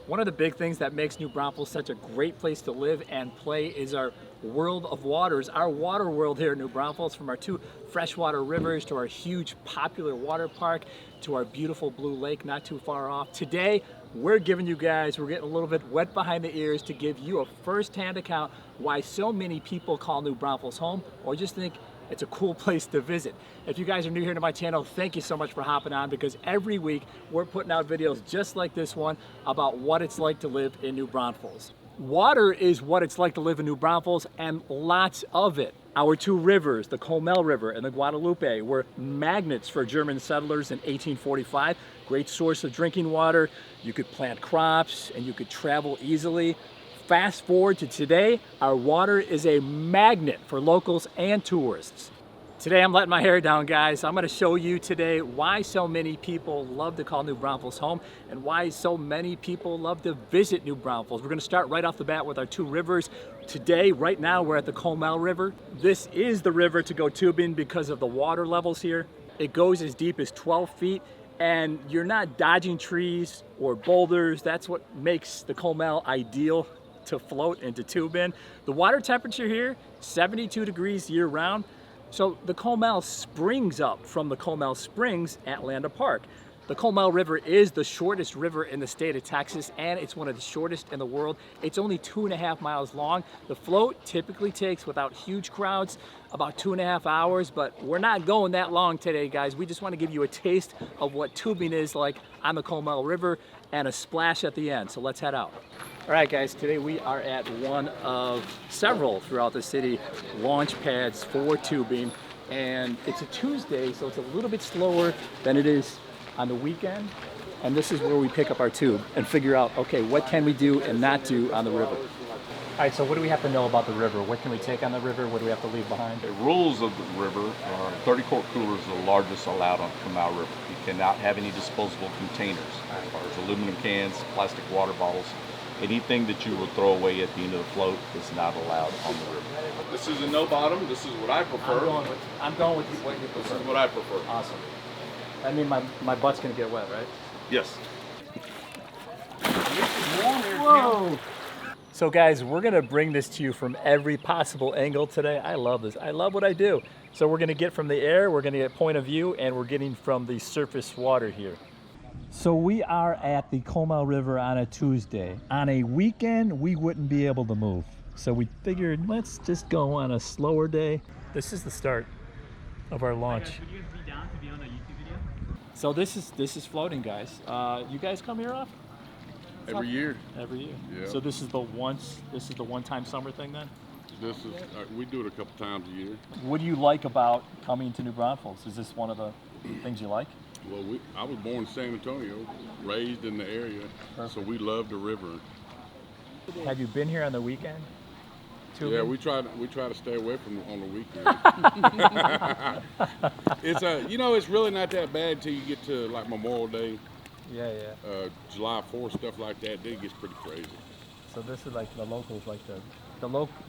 One of the big things that makes New Braunfels such a great place to live and play is our world of waters, our water world here in New Braunfels, from our 2 freshwater rivers to our huge popular water park to our beautiful blue lake not too far off. Today, we're getting a little bit wet behind the ears to give you a first-hand account why so many people call New Braunfels home or just think it's a cool place to visit. If you guys are new here to my channel, thank you so much for hopping on, because every week we're putting out videos just like this one about what it's like to live in New Braunfels. Water is what it's like to live in New Braunfels, and lots of it. Our 2 rivers, the Comal River and the Guadalupe, were magnets for German settlers in 1845. Great source of drinking water. You could plant crops and you could travel easily. Fast forward to today, our water is a magnet for locals and tourists. Today I'm letting my hair down, guys. I'm going to show you today why so many people love to call New Braunfels home and why so many people love to visit New Braunfels. We're going to start right off the bat with our 2 rivers. Today, right now, we're at the Comal River. This is the river to go tubing because of the water levels here. It goes as deep as 12 feet. And you're not dodging trees or boulders. That's what makes the Comal ideal to float and to tube in. The water temperature here, 72 degrees year round. So the Comal springs up from the Comal Springs at Landa Park. The Comal River is the shortest river in the state of Texas, and it's one of the shortest in the world. It's only 2.5 miles long. The float typically takes, without huge crowds, about 2.5 hours, but we're not going that long today, guys. We just want to give you a taste of what tubing is like on the Comal River and a splash at the end. So let's head out. All right, guys, today we are at one of several throughout the city launch pads for tubing, and it's a Tuesday, so it's a little bit slower than it is on the weekend. And this is where we pick up our tube and figure out, okay, what can we do and not do on the river? All right, so what do we have to know about the river? What can we take on the river? What do we have to leave behind? The rules of the river are 30-quart coolers are the largest allowed on Comal River. You cannot have any disposable containers, as far as aluminum cans, plastic water bottles. Anything that you will throw away at the end of the float is not allowed on the river. This is a no bottom. This is what I prefer. I'm going with what you prefer. This is what I prefer. Awesome. I mean, my butt's gonna get wet, right? Yes. Whoa! So guys, we're gonna bring this to you from every possible angle today. I love this. I love what I do. So we're gonna get from the air, we're gonna get point of view, and we're getting from the surface water here. So we are at the Comal River on a Tuesday. On a weekend, we wouldn't be able to move. So we figured, let's just go on a slower day. This is the start of our launch. Would you be down to be on a YouTube video? So this is floating, guys. You guys come here often? Every year. Every year. Yeah. So this is the one-time summer thing then? This is we do it a couple times a year. What do you like about coming to New Braunfels? Is this one of the things you like? Well, I was born in San Antonio, raised in the area, so we love the river. Have you been here on the weekend? Tubing? Yeah, we try to stay away from it on the weekend. It's really not that bad until you get to like Memorial Day. Yeah. July 4th, stuff like that. Then it gets pretty crazy. So this is like the locals like the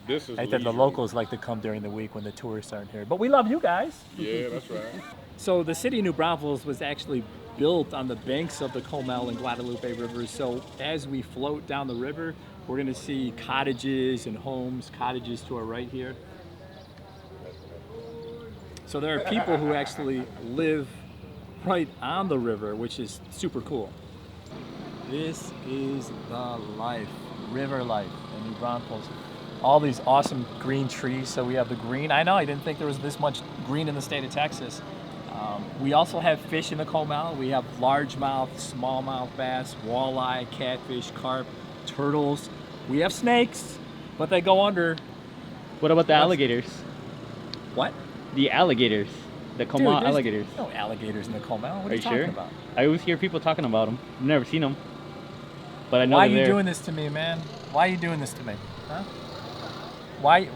This is I think the leisure. locals like to come during the week when the tourists aren't here. But we love you guys. Yeah, that's right. So the city of New Braunfels was actually built on the banks of the Comal and Guadalupe rivers. So as we float down the river, we're going to see cottages and homes, cottages to our right here. So there are people who actually live right on the river, which is super cool. This is the life, river life in New Braunfels. All these awesome green trees. So we have the green. I know, I didn't think there was this much green in the state of Texas. We also have fish in the Comal. We have largemouth, smallmouth bass, walleye, catfish, carp, turtles. We have snakes, but they go under. What about the alligators? What? The alligators. The Comal alligators. No alligators in the Comal. What are you sure? talking about? I always hear people talking about them. I've never seen them. But I know Why are they're you there. doing this to me, man? Why are you doing this to me? Huh? Why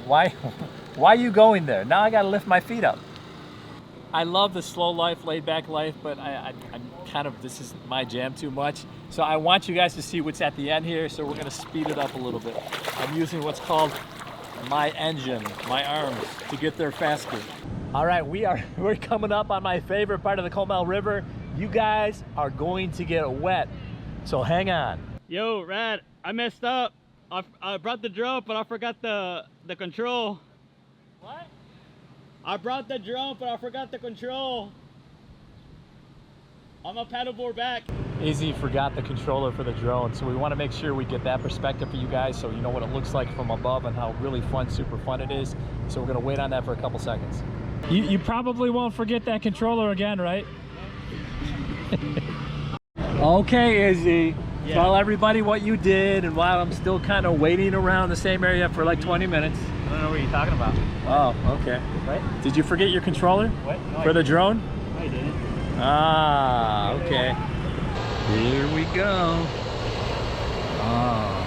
are you going there? Now I gotta lift my feet up. I love the slow life, laid back life, but I'm kind of, this is my jam too much. So I want you guys to see what's at the end here, so we're gonna speed it up a little bit. I'm using what's called my engine, my arms, to get there faster. All right, we're coming up on my favorite part of the Comal River. You guys are going to get wet, so hang on. Yo, Rad, I messed up. I brought the drone, but I forgot the control. What? I brought the drone, but I forgot the control. On my paddleboard back. Izzy forgot the controller for the drone, so we want to make sure we get that perspective for you guys so you know what it looks like from above and how really fun, super fun it is. So we're going to wait on that for a couple seconds. You probably won't forget that controller again, right? Okay, Izzy. Yeah. Tell everybody what you did, and while I'm still kind of waiting around the same area for like 20 minutes. I don't know what you're talking about. Oh, okay. What? Did you forget your controller? What? No, For the drone? I didn't. Ah, okay. Here we go. Oh.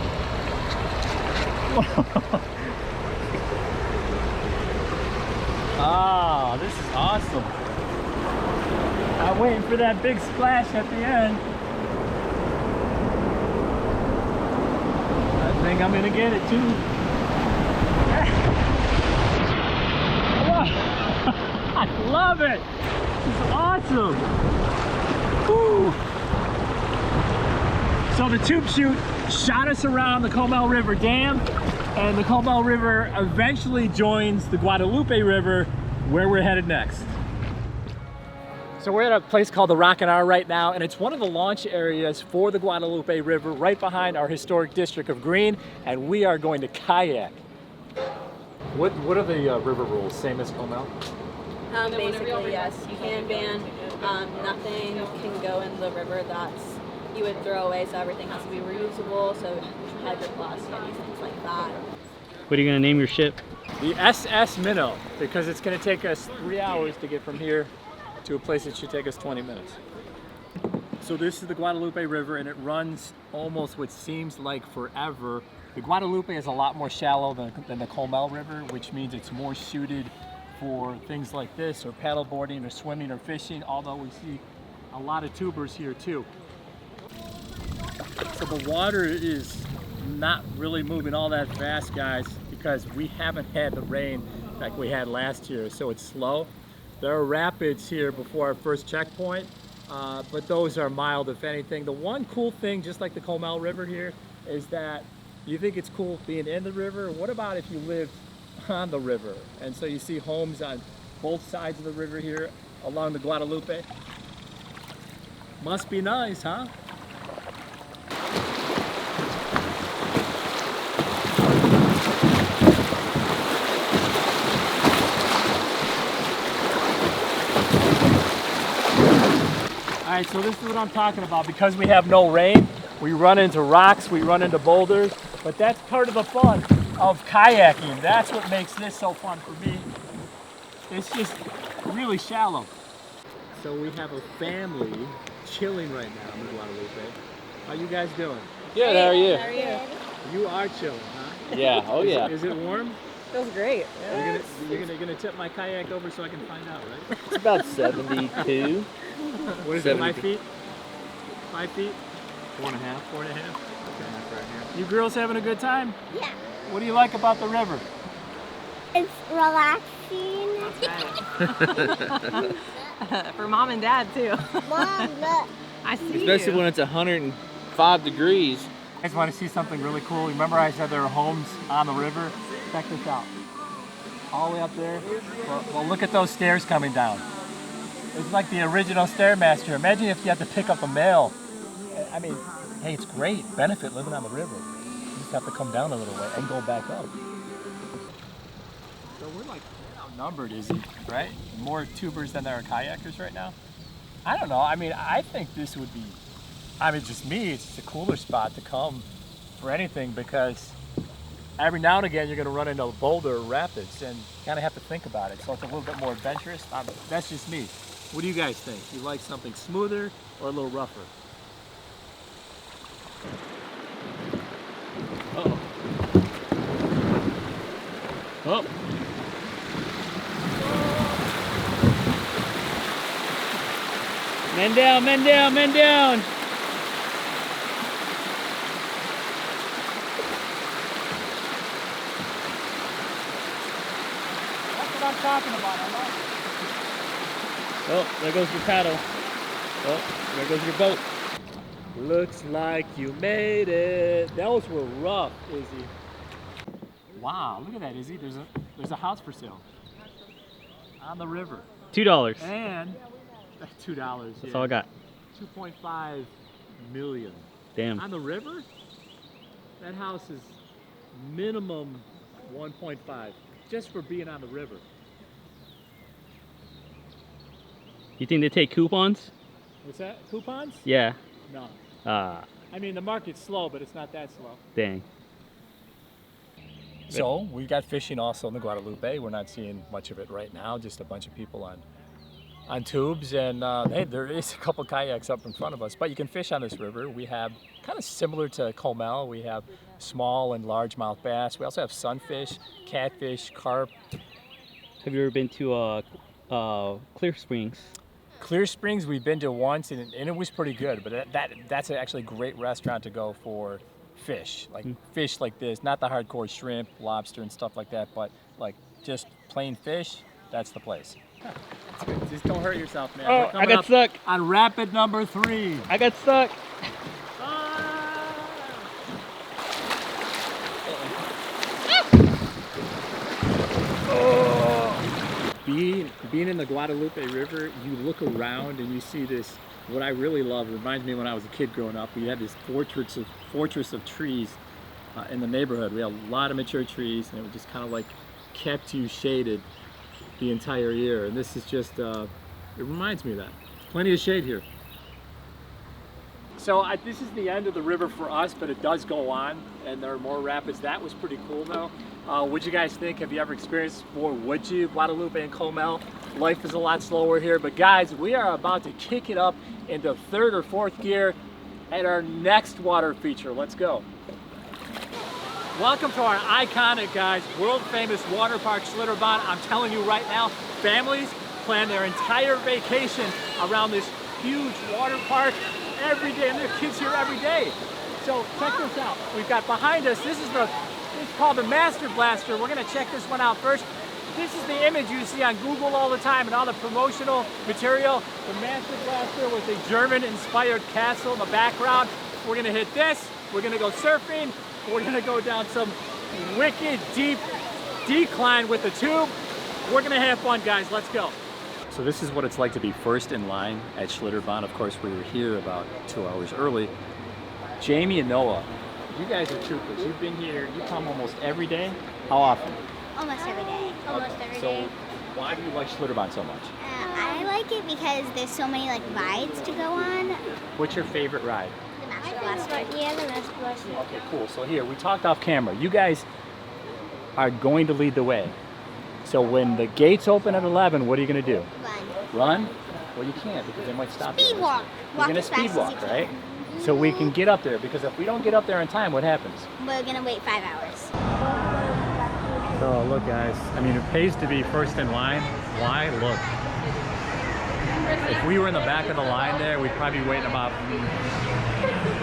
Ah, this is awesome. I'm waiting for that big splash at the end. I think I'm gonna get it too. I love it. It's awesome. Woo. So the tube chute shot us around the Comal River Dam, and the Comal River eventually joins the Guadalupe River, where we're headed next. So we're at a place called the Rockin' R right now, and it's one of the launch areas for the Guadalupe River right behind our historic district of Green, and we are going to kayak. What are the river rules? Same as Comal? Basically, yes. You can ban. Nothing can go in the river that's you would throw away, so everything has to be reusable. So hydroplastic, things like that. What are you gonna name your ship? The SS Minnow, because it's going to take us 3 hours to get from here to a place that should take us 20 minutes. So this is the Guadalupe River, and it runs almost what seems like forever. The Guadalupe is a lot more shallow than the Comal River, which means it's more suited for things like this, or paddleboarding, or swimming, or fishing, although we see a lot of tubers here too. So the water is not really moving all that fast, guys, because we haven't had the rain like we had last year, so it's slow. There are rapids here before our first checkpoint, but those are mild, if anything. The one cool thing, just like the Comal River here, is that you think it's cool being in the river. What about if you lived on the river? And so you see homes on both sides of the river here along the Guadalupe. Must be nice, huh? All right, so this is what I'm talking about. Because we have no rain, we run into rocks, we run into boulders, but that's part of the fun of kayaking. That's what makes this so fun for me. It's just really shallow. So we have a family chilling right now in Guadalupe. How you guys doing? Good, how are you? How are you? You are chilling, huh? Yeah, oh yeah. Is it warm? Feels great. You're gonna tip my kayak over so I can find out, right? It's about 72. What is it, 5 feet? 5 feet? 4.5. 4.5? Okay. You girls having a good time? Yeah. What do you like about the river? It's relaxing. For mom and dad too. Mom, look. I see Especially when it's 105 degrees. You guys want to see something really cool? Remember I said there are homes on the river? Check this out. All the way up there. Well, look at those stairs coming down. It's like the original Stairmaster. Imagine if you had to pick up a mail. I mean, hey, it's great. Benefit living on the river. You just have to come down a little way and go back up. So we're outnumbered, Izzy, right? More tubers than there are kayakers right now. I don't know. I mean, I think this would be, just me, it's just a cooler spot to come for anything, because every now and again you're going to run into a boulder or rapids and you kind of have to think about it. So it's a little bit more adventurous. That's just me. What do you guys think? You like something smoother or a little rougher? Uh-oh. Oh. Men down, men down, men down. That's what I'm talking about. I like it. Oh, there goes your paddle. Oh, there goes your boat. Looks like you made it. Those were rough, Izzy. Wow, look at that, Izzy. There's a house for sale on the river. $2. And $2. That's all I got. 2.5 million. Damn. On the river? That house is minimum 1.5 just for being on the river. You think they take coupons? What's that? Coupons? Yeah. No. Ah, I mean, the market's slow, but it's not that slow. dang. So we've got fishing also in the Guadalupe. We're not seeing much of it right now, just a bunch of people on tubes, and hey, there is a couple kayaks up in front of us, but you can fish on this river. We have kind of similar to Comal. We have small and largemouth bass. We also have sunfish, catfish, carp. Have you ever been to Clear Springs? Clear Springs we've been to once, and it was pretty good, but that's actually a great restaurant to go for fish, like fish like this, not the hardcore shrimp, lobster and stuff like that, but like just plain fish. That's the place. That's good. Just don't hurt yourself, man. Oh, I got stuck. On rapid number 3. I got stuck. Being in the Guadalupe River, you look around and you see this, what I really love, it reminds me when I was a kid growing up, we had this fortress of trees in the neighborhood. We had a lot of mature trees, and it just kind of like kept you shaded the entire year. And this is just, it reminds me of that. Plenty of shade here. So this is the end of the river for us, but it does go on, and there are more rapids. That was pretty cool though. What'd you guys think? Have you ever experienced more? Would you? Guadalupe and Comal? Life is a lot slower here, but guys, we are about to kick it up into 3rd or 4th gear at our next water feature. Let's go. Welcome to our iconic, guys, world famous water park, Schlitterbahn. I'm telling you right now, families plan their entire vacation around this huge water park every day, and their kids here every day. So check this out. We've got behind us, this is called the Master Blaster. We're gonna check this one out first. This is the image you see on Google all the time and all the promotional material. The Master Blaster with a German-inspired castle in the background. We're gonna hit this, we're gonna go surfing, we're gonna go down some wicked deep decline with the tube. We're gonna have fun, guys, let's go. So this is what it's like to be first in line at Schlitterbahn. Of course, we were here about 2 hours early. Jamie and Noah, you guys are troopers. You've been here, you come almost every day. How often? Almost every day. Almost every day. So why do you like Schlitterbahn so much? I like it because there's so many like rides to go on. What's your favorite ride? The Master Blaster. Yeah, the Master Blaster. Okay, cool. So here, we talked off camera. You guys are going to lead the way. So when the gates open at 11, what are you going to do? Run. Run? Well, you can't because they might stop you. Speed walk. You're going to speed walk, right? So we can get up there, because if we don't get up there in time, what happens? We're gonna wait 5 hours. So look, guys, I mean, it pays to be first in line. Why? Look. If we were in the back of the line there, we'd probably be waiting about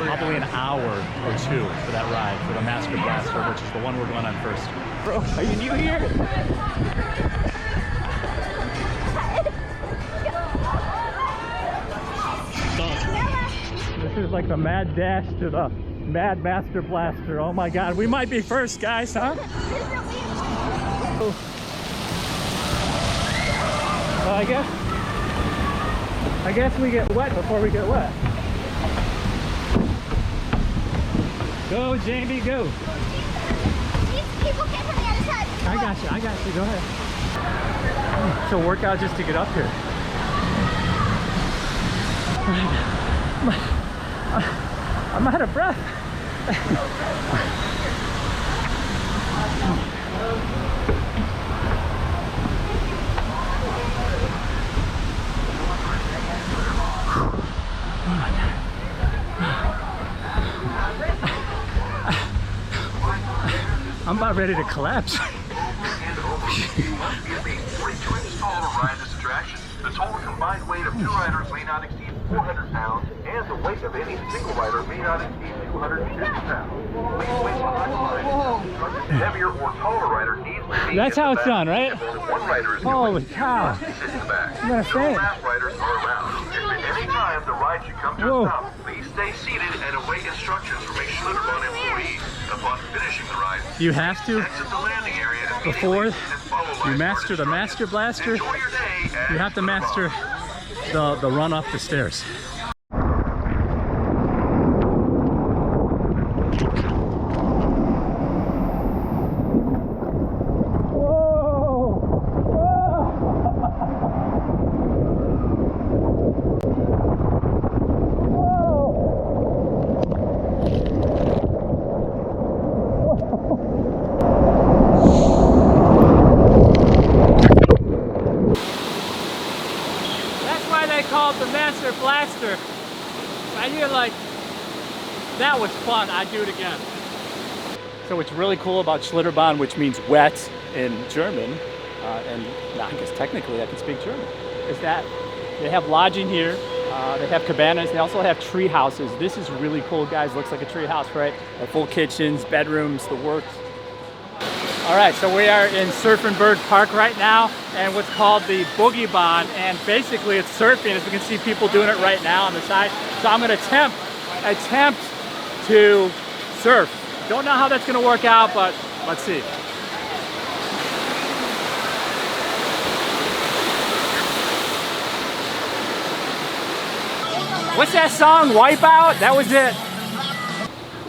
probably an hour or 2 for that ride, for the Master Blaster, which is the one we're going on first. Bro, are you new here? This is like the mad dash to the Mad Master Blaster. Oh my God, we might be first, guys, huh? Well, I guess we get wet before we get wet. Go, Jamie, go. These people came from the other side. I got you, go ahead. It's a workout just to get up here. I'm out of breath. I'm about ready to collapse. The total combined weight of 2 riders may not exceed 400 pounds, and the weight of any single rider may not exceed 250 pounds. Please wait behind the line. The heavier or taller rider needs to be That's how it's done, right? One rider is Holy cow. sit in the back. I'm gonna Two faint. lap riders are around. If at any time the ride should come to Whoa. a stop, please stay stay seated and await instructions from a Schlitterbahn employee. Upon finishing the ride, You have to, exit the landing area before immediately and follow you lifeguard master the instructions. Master Blaster, Enjoy your day at you have to master Schlitterbahn. the run up the stairs. That's why they call it the Master Blaster. I hear like, that was fun, I'd do it again. So what's really cool about Schlitterbahn, which means wet in German, and I guess technically I can speak German, is that they have lodging here, they have cabanas, they also have tree houses. This is really cool, guys, looks like a tree house, right? Full kitchens, bedrooms, the works. All right, so we are in Surfenberg Park right now, and what's called the Boogie Bahn, and basically it's surfing, as we can see people doing it right now on the side. So I'm gonna attempt to surf. Don't know how that's gonna work out, but let's see. What's that song, Wipeout? That was it.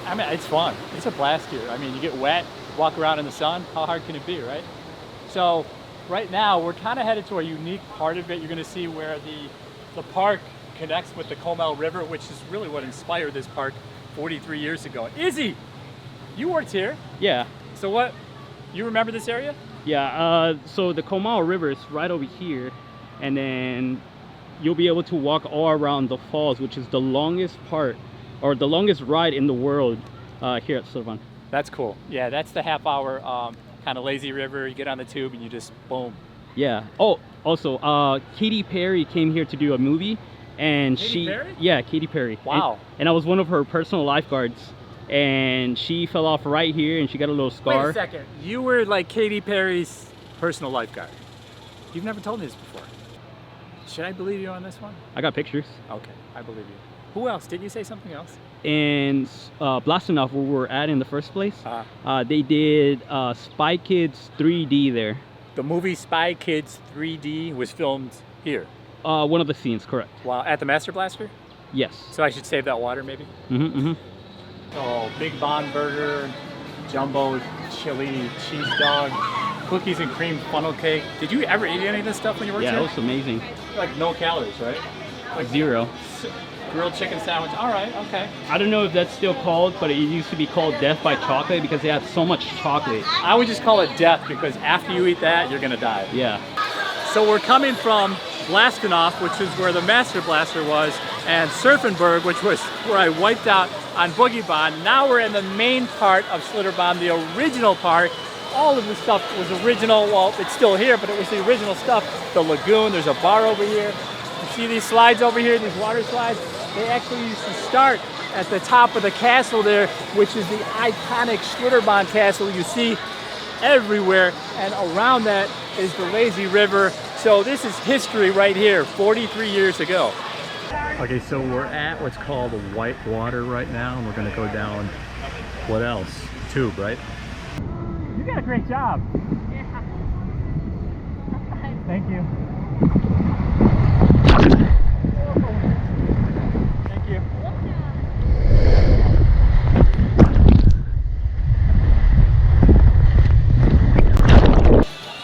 I mean, it's fun. It's a blast here. I mean, you get wet, walk around in the sun. How hard can it be, right? So right now, we're kind of headed to a unique part of it. You're gonna see where the park connects with the Comal River, which is really what inspired this park 43 years ago. Izzy, you worked here. Yeah. So what, you remember this area? Yeah, so the Comal River is right over here, and then you'll be able to walk all around the falls, which is the longest part, or the longest ride in the world here at Schlitterbahn. That's cool. Yeah, that's the half-hour kind of lazy river. You get on the tube and you just boom. Yeah. Oh, also, Katy Perry came here to do a movie, and Katy Perry? Yeah, Katy Perry. Wow. And I was one of her personal lifeguards, and she fell off right here, and she got a little scar. Wait a second. You were like Katy Perry's personal lifeguard. You've never told me this before. Should I believe you on this one? I got pictures. Okay, I believe you. Who else? Did you say something else? And Blastenov, where we were at in the first place, they did Spy Kids 3D there. The movie Spy Kids 3D was filmed here. One of the scenes, correct. Wow, at the Master Blaster? Yes. So I should save that water maybe? Mm-hmm. So Big Bon Burger, Jumbo Chili Cheese Dog, cookies and cream funnel cake. Did you ever eat any of this stuff when you worked Yeah, here? it was amazing. Like no calories, right? Like 0. grilled chicken sandwich. All right, okay. I don't know if that's still called, but it used to be called Death by Chocolate because they had so much chocolate. I would just call it death because after you eat that, you're gonna die. Yeah. So we're coming from Blastenhof, which is where the Master Blaster was, and Surfenberg, which was where I wiped out on Boogie Bahn. Now we're in the main part of Schlitterbahn, the original part. All of the stuff was original. Well, it's still here, but it was the original stuff. The lagoon, there's a bar over here. You see these slides over here, these water slides? They actually used to start at the top of the castle there, which is the iconic Schlitterbahn castle you see everywhere, and around that is the lazy river. So this is history right here, 43 years ago. Okay, so we're at what's called white water right now, and we're gonna go down, what else? Tube, right? You got a great job. Yeah. Thank you. Thank you.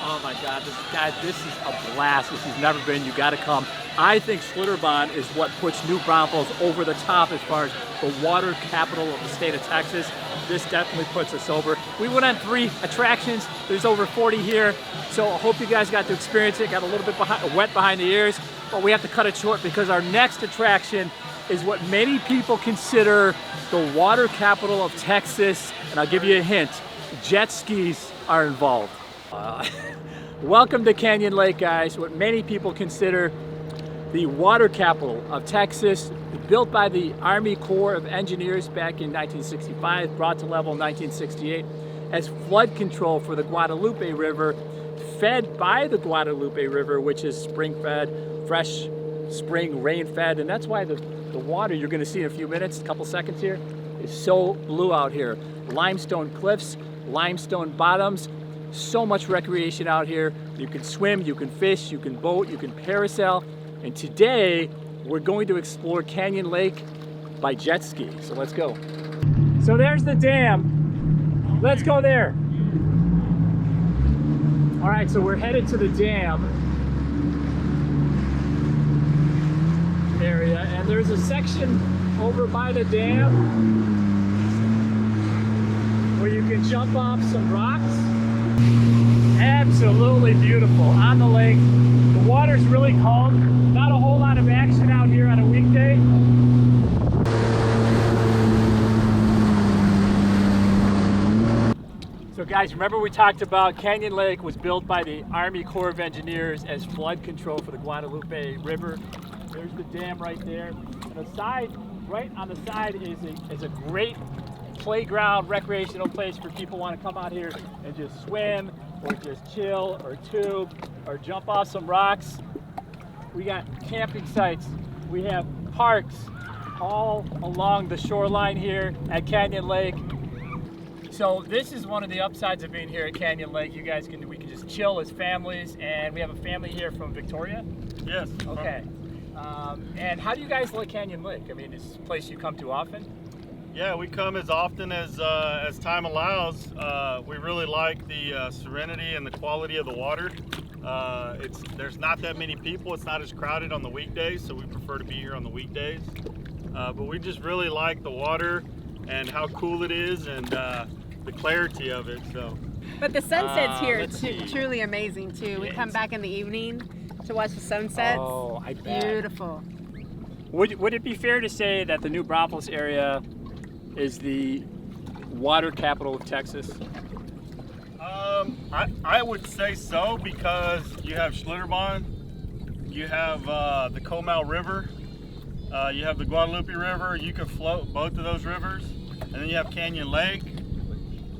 Oh my God, this is a blast. If you've never been, you gotta come. I think Schlitterbahn is what puts New Braunfels over the top as far as the water capital of the state of Texas. This definitely puts us over. We went on 3 attractions. There's over 40 here. So I hope you guys got to experience it. Got a little bit wet behind the ears, but we have to cut it short because our next attraction is what many people consider the water capital of Texas. And I'll give you a hint, jet skis are involved. Welcome to Canyon Lake, guys. What many people consider the water capital of Texas, built by the Army Corps of Engineers back in 1965, brought to level in 1968 as flood control for the Guadalupe River, fed by the Guadalupe River, which is spring-fed, fresh spring rain-fed, and that's why the the water you're going to see in a few minutes, a couple seconds here, is so blue out here. Limestone cliffs, limestone bottoms, so much recreation out here. You can swim, you can fish, you can boat, you can parasail. And today we're going to explore Canyon Lake by jet ski. So let's go. So there's the dam. Let's go there. All right, so we're headed to the dam area, and there's a section over by the dam where you can jump off some rocks. Absolutely beautiful on the lake. The water's really calm. Not a whole lot of action out here on a weekday. So guys, remember we talked about Canyon Lake was built by the Army Corps of Engineers as flood control for the Guadalupe River. There's the dam right there. The side, right on the side is a great playground, recreational place for people who want to come out here and just swim or just chill or tube or jump off some rocks. We got camping sites. We have parks all along the shoreline here at Canyon Lake. So this is one of the upsides of being here at Canyon Lake. We can just chill as families, and we have a family here from Victoria. Yes. Okay. And how do you guys like Canyon Lake? I mean, is this a place you come to often? Yeah, we come as often as time allows. We really like the serenity and the quality of the water. There's not that many people. It's not as crowded on the weekdays, so we prefer to be here on the weekdays. But we just really like the water and how cool it is and the clarity of it. So. But the sunsets here are truly amazing too. We come back in the evening to watch the sunsets. Oh, I bet. Beautiful. Would it be fair to say that the New Braunfels area is the water capital of Texas? I would say so, because you have Schlitterbahn, you have the Comal River, you have the Guadalupe River. You can float both of those rivers, and then you have Canyon Lake,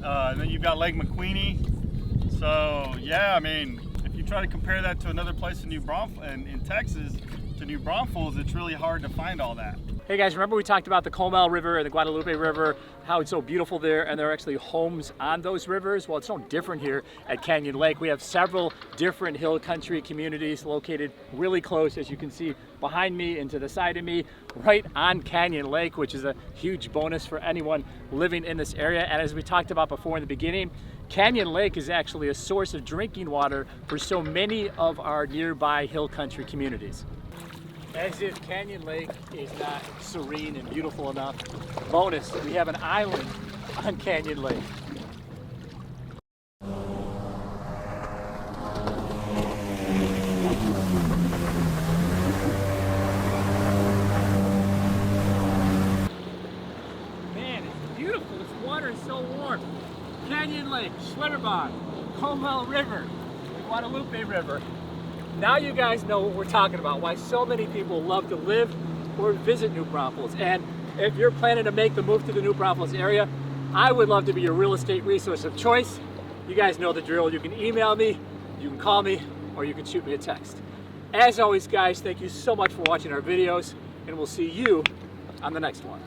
and then you've got Lake McQueenie. So yeah, I mean, if you try to compare that to another place in in Texas, to New Braunfels, it's really hard to find all that. Hey guys, remember we talked about the Comal River and the Guadalupe River, how it's so beautiful there, and there are actually homes on those rivers? Well, it's no different here at Canyon Lake. We have several different hill country communities located really close, as you can see behind me and to the side of me, right on Canyon Lake, which is a huge bonus for anyone living in this area. And as we talked about before in the beginning, Canyon Lake is actually a source of drinking water for so many of our nearby hill country communities. As if Canyon Lake is not serene and beautiful enough. Bonus, we have an island on Canyon Lake. Man, it's beautiful. This water is so warm. Canyon Lake, Schlitterbahn, Comal River, the Guadalupe River. Now you guys know what we're talking about, why so many people love to live or visit New Braunfels. And if you're planning to make the move to the New Braunfels area, I would love to be your real estate resource of choice. You guys know the drill. You can email me, you can call me, or you can shoot me a text. As always, guys, thank you so much for watching our videos, and we'll see you on the next one.